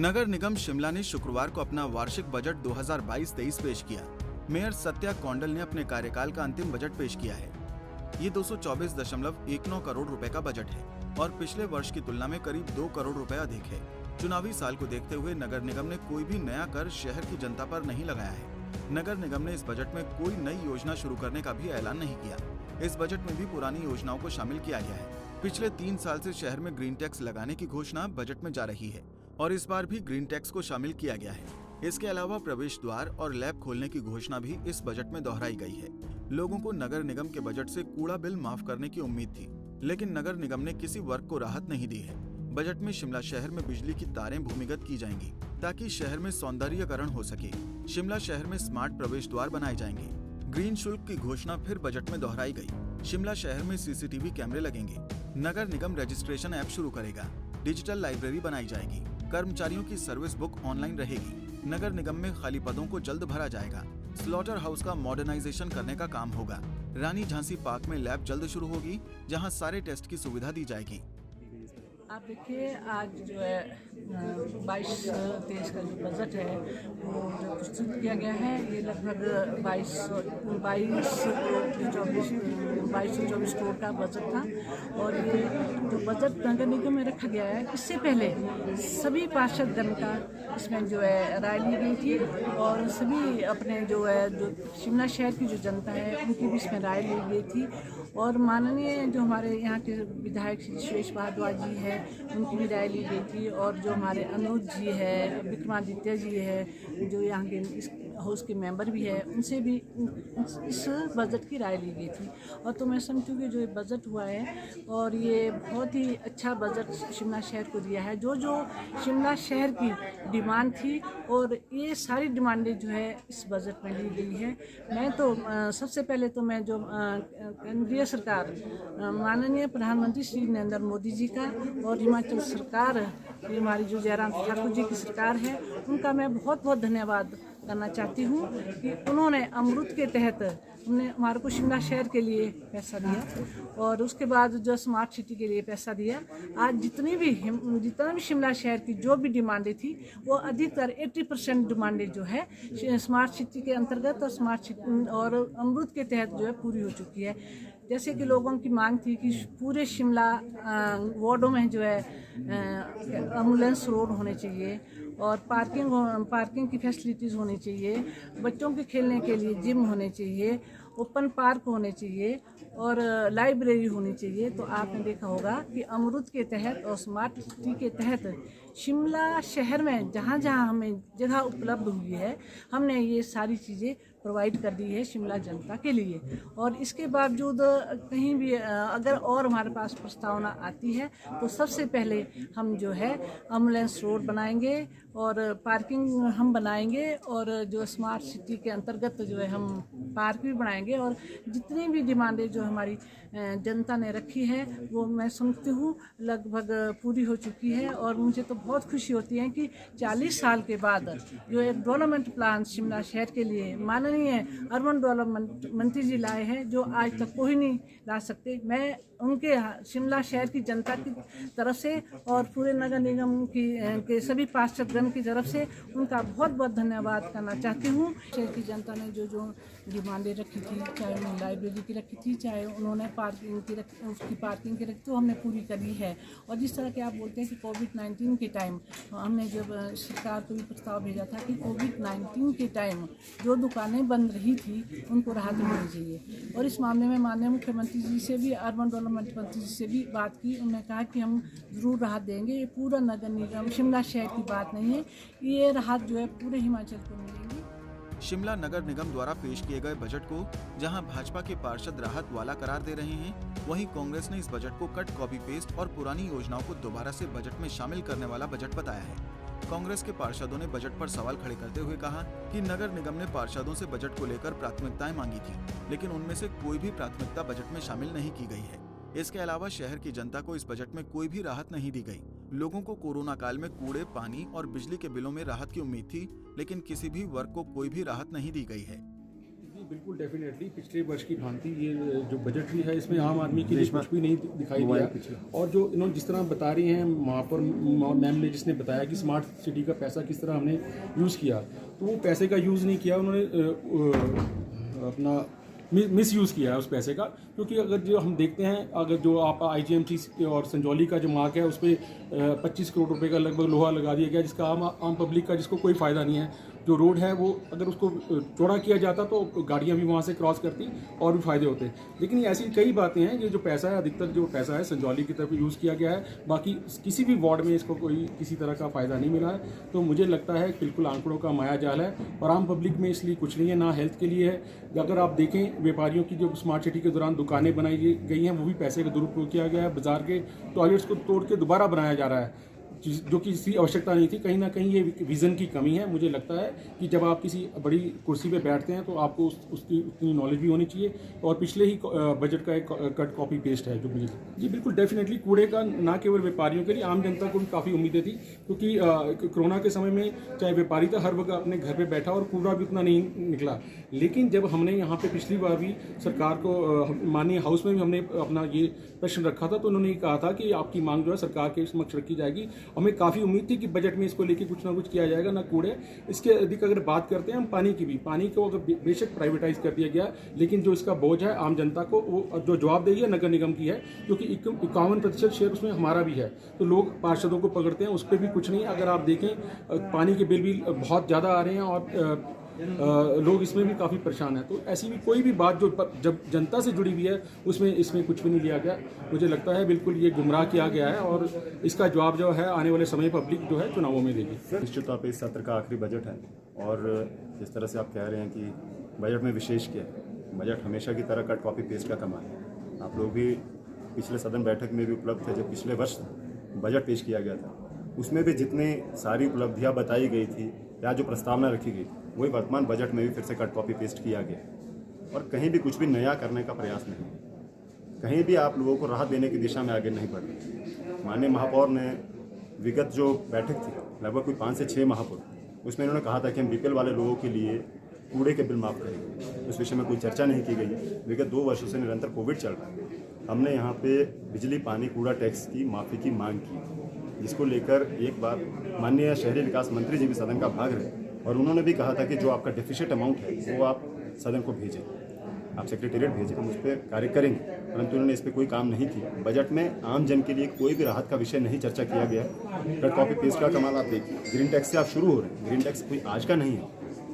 नगर निगम शिमला ने शुक्रवार को अपना वार्षिक बजट 2022-23 पेश किया। मेयर सत्या कौंडल ने अपने कार्यकाल का अंतिम बजट पेश किया है। ये 224.19 करोड़ रुपए का बजट है और पिछले वर्ष की तुलना में करीब 2 करोड़ रुपए अधिक है। चुनावी साल को देखते हुए नगर निगम ने कोई भी नया कर शहर की जनता पर नहीं लगाया है। नगर निगम ने इस बजट में कोई नई योजना शुरू करने का भी ऐलान नहीं किया। इस बजट में भी पुरानी योजनाओं को शामिल किया गया है। पिछले 3 साल से शहर में ग्रीन टैक्स लगाने की घोषणा बजट में जा रही है और इस बार भी ग्रीन टैक्स को शामिल किया गया है। इसके अलावा प्रवेश द्वार और लैब खोलने की घोषणा भी इस बजट में दोहराई गई है। लोगों को नगर निगम के बजट से कूड़ा बिल माफ करने की उम्मीद थी, लेकिन नगर निगम ने किसी वर्ग को राहत नहीं दी है। बजट में शिमला शहर में बिजली की तारें भूमिगत की जाएंगी ताकि शहर में सौंदर्यीकरण हो सके। शिमला शहर में स्मार्ट प्रवेश द्वार बनाए जाएंगे। ग्रीन शुल्क की घोषणा फिर बजट में दोहराई गई। शिमला शहर में सीसीटीवी कैमरे लगेंगे। नगर निगम रजिस्ट्रेशन ऐप शुरू करेगा। डिजिटल लाइब्रेरी बनाई जाएगी। कर्मचारियों की सर्विस बुक ऑनलाइन रहेगी। नगर निगम में खाली पदों को जल्द भरा जाएगा। स्लॉटर हाउस का मॉडर्नाइजेशन करने का काम होगा। रानी झांसी पार्क में लैब जल्द शुरू होगी, जहां सारे टेस्ट की सुविधा दी जाएगी। आप देखिए, आज जो है 22-23 का जो बजट है वो जो प्रस्तुत किया गया है, ये लगभग 2224 करोड़ का बजट था। और ये जो बजट नगर निगम में रखा गया है, इससे पहले सभी पार्षदगण का इसमें जो है राय ली गई थी और सभी अपने जो है जो शिमला शहर की जो जनता है उनकी भी इसमें राय ली गई थी। और माननीय जो हमारे यहाँ के विधायक श्री सुरेश भारद्वाज जी है, उनकी भी राय ली गई थी। और जो हमारे अनुज जी है, विक्रमादित्य जी है, जो यहाँ के इस हाउस के मेंबर भी है, उनसे भी इस बजट की राय ली गई थी। और तो मैं समझूँ कि जो ये बजट हुआ है और ये बहुत ही अच्छा बजट शिमला शहर को दिया है। जो जो शिमला शहर की डिमांड थी और ये सारी डिमांडें जो है इस बजट में ली गई है। मैं तो सबसे पहले तो मैं जो केंद्रीय सरकार माननीय प्रधानमंत्री श्री नरेंद्र मोदी जी का और हिमाचल सरकार हमारी जो जयराम ठाकुर जी की सरकार है, उनका मैं बहुत बहुत धन्यवाद करना चाहती हूँ कि उन्होंने अमृत के तहत हमने हमारे को शिमला शहर के लिए पैसा दिया और उसके बाद जो स्मार्ट सिटी के लिए पैसा दिया। आज जितना भी शिमला शहर की जो भी डिमांडें थी वो अधिकतर 80% डिमांडें जो है स्मार्ट सिटी के अंतर्गत और स्मार्ट सिटी और अमृत के तहत जो है पूरी हो चुकी है। जैसे कि लोगों की मांग थी कि पूरे शिमला वार्डों में जो है एम्बुलेंस रोड होने चाहिए और पार्किंग की फैसिलिटीज़ होनी चाहिए, बच्चों के खेलने के लिए जिम होने चाहिए, ओपन पार्क होने चाहिए और लाइब्रेरी होनी चाहिए। तो आपने देखा होगा कि अमृत के तहत और स्मार्ट सिटी के तहत शिमला शहर में जहाँ जहाँ हमें जगह उपलब्ध हुई है, हमने ये सारी चीज़ें प्रोवाइड कर दी है शिमला जनता के लिए। और इसके बावजूद कहीं भी अगर और हमारे पास प्रस्तावना आती है तो सबसे पहले हम जो है एम्बुलेंस रोड बनाएंगे और पार्किंग हम बनाएंगे और जो स्मार्ट सिटी के अंतर्गत जो है हम पार्क भी बनाएंगे। और जितनी भी डिमांडें जो हमारी जनता ने रखी है वो मैं समझती हूँ लगभग पूरी हो चुकी है। और मुझे तो बहुत खुशी होती है कि 40 साल के बाद जो एक डेवलपमेंट प्लान शिमला शहर के लिए माननीय अर्बन डेवलपमेंट मंत्री जी लाए हैं, जो आज तक कोई नहीं ला सकते। मैं उनके शिमला शहर की जनता की तरफ से और पूरे नगर निगम के सभी पार्षदगण की तरफ से उनका बहुत बहुत धन्यवाद करना चाहती हूँ। शहर की जनता ने जो जो डिमांडें रखी थी, चाहे उन्होंने लाइब्रेरी की रखी थी, चाहे उन्होंने उसकी पार्किंग की रखी, तो हमने पूरी करी है। और जिस तरह के आप बोलते हैं कि कोविड-19 के टाइम हमने जब सरकार को भी प्रस्ताव भेजा था कि कोविड-19 के टाइम जो दुकानें बंद रही थी उनको राहत मिलनी चाहिए। और इस मामले में माननीय मुख्यमंत्री जी से भी, अर्बन डेवलपमेंट मंत्री जी से भी बात की। उन्होंने कहा कि हम ज़रूर राहत देंगे। ये पूरा नगर निगम शिमला शहर की बात नहीं है, ये राहत जो है पूरे हिमाचल को मिलेगी। शिमला नगर निगम द्वारा पेश किए गए बजट को जहां भाजपा के पार्षद राहत वाला करार दे रहे हैं, वहीं कांग्रेस ने इस बजट को कट कॉपी पेस्ट और पुरानी योजनाओं को दोबारा से बजट में शामिल करने वाला बजट बताया है। कांग्रेस के पार्षदों ने बजट पर सवाल खड़े करते हुए कहा कि नगर निगम ने पार्षदों से बजट को लेकर प्राथमिकताएं मांगी थी, लेकिन उनमें से कोई भी प्राथमिकता बजट में शामिल नहीं की गई है। इसके अलावा शहर की जनता को इस बजट में कोई भी राहत नहीं दी गई। लोगों को कोरोना काल में कूड़े, पानी और बिजली के बिलों में राहत की उम्मीद थी, लेकिन किसी भी वर्ग को कोई भी राहत नहीं दी गई है। बिल्कुल डेफिनेटली पिछले वर्ष की भांति ये जो बजट भी है इसमें आम आदमी के लिए कुछ भी नहीं दिखाई दिया। और जो इन्होंने जिस तरह बता रही हैं वहाँ पर मैम ने जिसने बताया कि स्मार्ट सिटी का पैसा किस तरह हमने यूज़ किया, तो वो पैसे का यूज़ नहीं किया उन्होंने, अपना मिस यूज़ किया है उस पैसे का। क्योंकि अगर जो हम देखते हैं, अगर जो आप IGMC और संजौली का जो मार्ग है उस पर 25 करोड़ रुपए का लगभग लोहा लगा दिया गया, जिसका आम पब्लिक का जिसको कोई फ़ायदा नहीं है। जो रोड है वो अगर उसको चौड़ा किया जाता तो गाड़ियां भी वहां से क्रॉस करती और भी फायदे होते। लेकिन ये ऐसी कई बातें हैं, ये जो पैसा है अधिकतर जो पैसा है संजौली की तरफ यूज़ किया गया है, बाकी किसी भी वार्ड में इसको कोई किसी तरह का फ़ायदा नहीं मिला है। तो मुझे लगता है बिल्कुल आंकड़ों का माया जाल है और आम पब्लिक में इसलिए कुछ नहीं है, ना हेल्थ के लिए है। अगर आप देखें व्यापारियों की जो स्मार्ट सिटी के दौरान दुकानें बनाई गई हैं वो भी पैसे का दुरुपयोग किया गया है। बाजार के टॉयलेट्स को तोड़ के दोबारा बनाया जा रहा है, जो कि इसकी आवश्यकता नहीं थी। कहीं ना कहीं ये विज़न की कमी है। मुझे लगता है कि जब आप किसी बड़ी कुर्सी पे बैठते हैं तो आपको उसकी उतनी नॉलेज भी होनी चाहिए। और पिछले ही बजट का एक कट कॉपी पेस्ट है जो मुझे जी बिल्कुल डेफिनेटली कूड़े का ना केवल व्यापारियों के लिए, आम जनता को भी काफ़ी उम्मीदें थी। क्योंकि कोरोना के समय में चाहे व्यापारी था हर वक्त अपने घर पर बैठा और कूड़ा भी उतना नहीं निकला। लेकिन जब हमने यहाँ पे पिछली बार भी सरकार को माननीय हाउस में भी हमने अपना ये प्रश्न रखा था, तो उन्होंने ये कहा था कि आपकी मांग जो है सरकार के समक्ष रखी जाएगी। हमें काफ़ी उम्मीद थी कि बजट में इसको लेके कुछ ना कुछ किया जाएगा, ना कूड़े। इसके अधिक अगर बात करते हैं हम पानी की भी, पानी को अगर बेशक प्राइवेटाइज कर दिया गया, लेकिन जो इसका बोझ है आम जनता को, वो जो जवाबदेही है नगर निगम की है, क्योंकि 51% शेयर उसमें हमारा भी है। तो लोग पार्षदों को पकड़ते हैं, उस पर भी कुछ नहीं। अगर आप देखें पानी के बिल भी बहुत ज़्यादा आ रहे हैं और लोग इसमें भी काफ़ी परेशान हैं। तो ऐसी भी कोई भी बात जो जब जनता से जुड़ी हुई है उसमें इसमें कुछ भी नहीं लिया गया। मुझे लगता है बिल्कुल ये गुमराह किया गया है और इसका जवाब जो है आने वाले समय पब्लिक जो है चुनावों में देगी। निश्चित तौर पर इस सत्र का आखिरी बजट है और जिस तरह से आप कह रहे हैं कि बजट में विशेष क्या है, बजट हमेशा की तरह कट कॉपी पेस्ट का कमाल है। आप लोग भी पिछले सदन बैठक में भी उपलब्ध थे जब पिछले वर्ष बजट पेश किया गया था, उसमें भी जितनी सारी उपलब्धियां बताई गई थी या जो प्रस्तावना रखी गई वही वर्तमान बजट में भी फिर से कट कॉपी पेस्ट किया गया और कहीं भी कुछ भी नया करने का प्रयास नहीं, कहीं भी आप लोगों को राहत देने की दिशा में आगे नहीं बढ़ रहे। माननीय महापौर ने विगत जो बैठक थी लगभग कोई 5 से 6 महापौर, उसमें इन्होंने कहा था कि हम BPL वाले लोगों के लिए कूड़े के बिल माफ़ करेंगे। उस विषय में कोई चर्चा नहीं की गई। विगत 2 वर्षों से निरंतर कोविड चल रहा है, हमने यहाँ पे बिजली पानी कूड़ा टैक्स की माफ़ी की मांग की, जिसको लेकर एक बार माननीय शहरी विकास मंत्री जी भी सदन का भाग रहे और उन्होंने भी कहा था कि जो आपका डेफिसिट अमाउंट है वो आप सदन को भेजें, आप सेक्रेटेरिएट भेजें, हम उस पर कार्य करेंगे। परंतु उन्होंने इस पर कोई काम नहीं किया। बजट में आम जन के लिए कोई भी राहत का विषय नहीं चर्चा किया गया है। कट कॉपी पेस्ट का कमाल आप देखिए, ग्रीन टैक्स से आप शुरू हो रहे हैं। ग्रीन टैक्स कोई आज का नहीं है,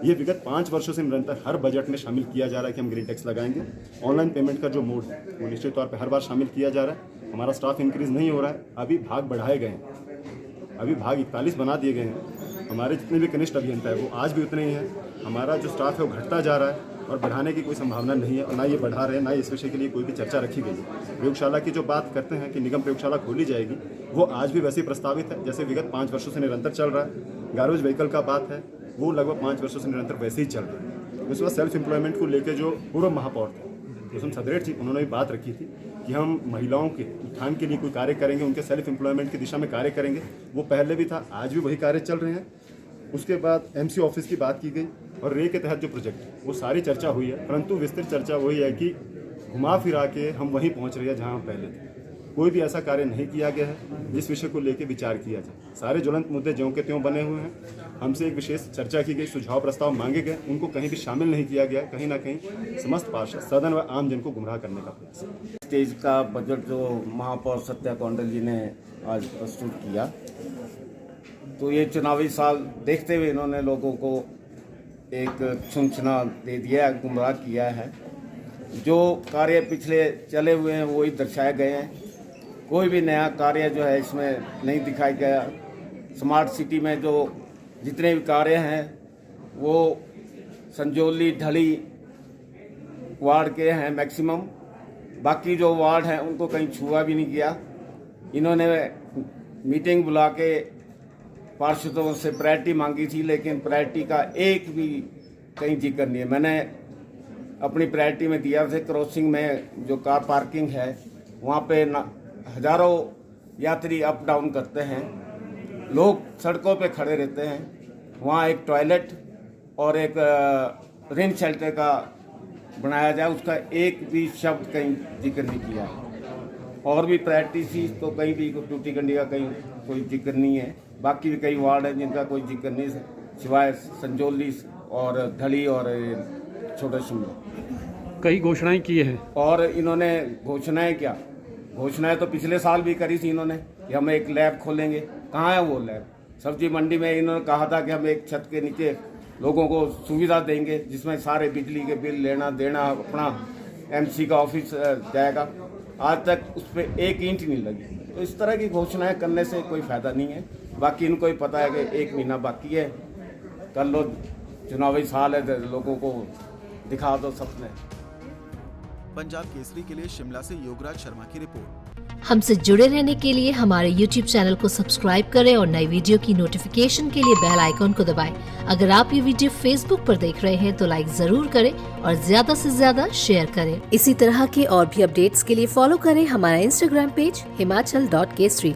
ये विगत 5 वर्षों से निरंतर हर बजट में शामिल किया जा रहा है कि हम ग्रीन टैक्स लगाएंगे। ऑनलाइन पेमेंट का जो मोड है वो निश्चित तौर पर हर बार शामिल किया जा रहा है। हमारा स्टाफ इंक्रीज नहीं हो रहा है, अभी भाग बढ़ाए गए हैं, अभी भाग 41 बना दिए गए हैं। हमारे जितने भी कनिष्ठ अभियंता है वो आज भी उतने ही हैं। हमारा जो स्टाफ है वो घटता जा रहा है और बढ़ाने की कोई संभावना नहीं है और ना ये बढ़ा रहे हैं, ना इस विषय के लिए कोई भी चर्चा रखी गई है। प्रयोगशाला की जो बात करते हैं कि निगम प्रयोगशाला खोली जाएगी, वो आज भी वैसे ही प्रस्तावित है जैसे विगत 5 वर्षों से निरंतर चल रहा है। गार्बेज व्हीकल का बात है वो लगभग 5 वर्षों से निरंतर वैसे ही चल रहा है। उसके बाद सेल्फ एम्प्लॉयमेंट को लेकर जो पूर्व महापौर थे कुसुम सदरेट जी, उन्होंने भी बात रखी थी कि हम महिलाओं के उत्थान के लिए कोई कार्य करेंगे, उनके सेल्फ एम्प्लॉयमेंट की दिशा में कार्य करेंगे। वो पहले भी था, आज भी वही कार्य चल रहे हैं। उसके बाद MC ऑफिस की बात की गई और रे के तहत जो प्रोजेक्ट है वो सारी चर्चा हुई है, परंतु विस्तृत चर्चा वही है कि घुमा फिरा के हम वहीं पहुंच रहे हैं जहां हम पहले थे। कोई भी ऐसा कार्य नहीं किया गया है जिस विषय को लेकर विचार किया जाए। सारे ज्वलंत मुद्दे ज्यों के त्यों बने हुए हैं। हमसे एक विशेष चर्चा की गई, सुझाव प्रस्ताव मांगे गए, उनको कहीं भी शामिल नहीं किया गया। कहीं ना कहीं समस्त पार्षद सदन व आम जन को गुमराह करने का प्रयास है। स्टेज का बजट जो महापौर सत्या कौंडल जी ने आज प्रस्तुत किया, तो ये चुनावी साल देखते हुए इन्होंने लोगों को एक छुनछुना दे दिया, गुमराह किया है। जो कार्य पिछले चले हुए हैं वही दर्शाए गए हैं, कोई भी नया कार्य जो है इसमें नहीं दिखाया गया। स्मार्ट सिटी में जो जितने भी कार्य हैं वो संजौली ढली वार्ड के हैं मैक्सिमम, बाकी जो वार्ड हैं उनको कहीं छुआ भी नहीं गया। इन्होंने मीटिंग बुला के पार्षदों से प्रायोरिटी मांगी थी, लेकिन प्रायोरिटी का एक भी कहीं जिक्र नहीं है। मैंने अपनी प्रायोरिटी में दिया थे क्रॉसिंग में जो कार पार्किंग है वहाँ पे हजारों यात्री अप डाउन करते हैं, लोग सड़कों पे खड़े रहते हैं। वहाँ एक टॉयलेट और एक रेन शेल्टर का बनाया जाए उसका एक भी शब्द कहीं जिक्र नहीं किया है। और भी प्रायोरिटी तो कहीं भी टूटी गंडी का कहीं कोई जिक्र नहीं है। बाकी भी कई वार्ड हैं जिनका कोई जिक्र नहीं सिवाय संजौली और ढली और छोटा शिमला। कई घोषणाएं की है और इन्होंने घोषणाएं क्या, घोषणाएं तो पिछले साल भी करी थी इन्होंने कि हम एक लैब खोलेंगे। कहाँ है वो लैब? सब्जी मंडी में इन्होंने कहा था कि हम एक छत के नीचे लोगों को सुविधा देंगे जिसमें सारे बिजली के बिल लेना देना अपना एमसी का ऑफिस जाएगा। आज तक उस पर एक ईंट नहीं लगी। तो इस तरह की घोषणाएं करने से कोई फायदा नहीं है। बाकी इनको ही पता है कि 1 महीना बाकी है, कर लो, चुनावी साल है, लोगों को दिखा दो सपने। पंजाब केसरी के लिए शिमला से योगराज शर्मा की रिपोर्ट। हमसे जुड़े रहने के लिए हमारे YouTube चैनल को सब्सक्राइब करें और नई वीडियो की नोटिफिकेशन के लिए बेल आइकॉन को दबाएं। अगर आप ये वीडियो Facebook पर देख रहे हैं तो लाइक जरूर करें और ज्यादा से ज्यादा शेयर करें। इसी तरह के और भी अपडेट्स के लिए फॉलो करें हमारा Instagram पेज himachal.kesri।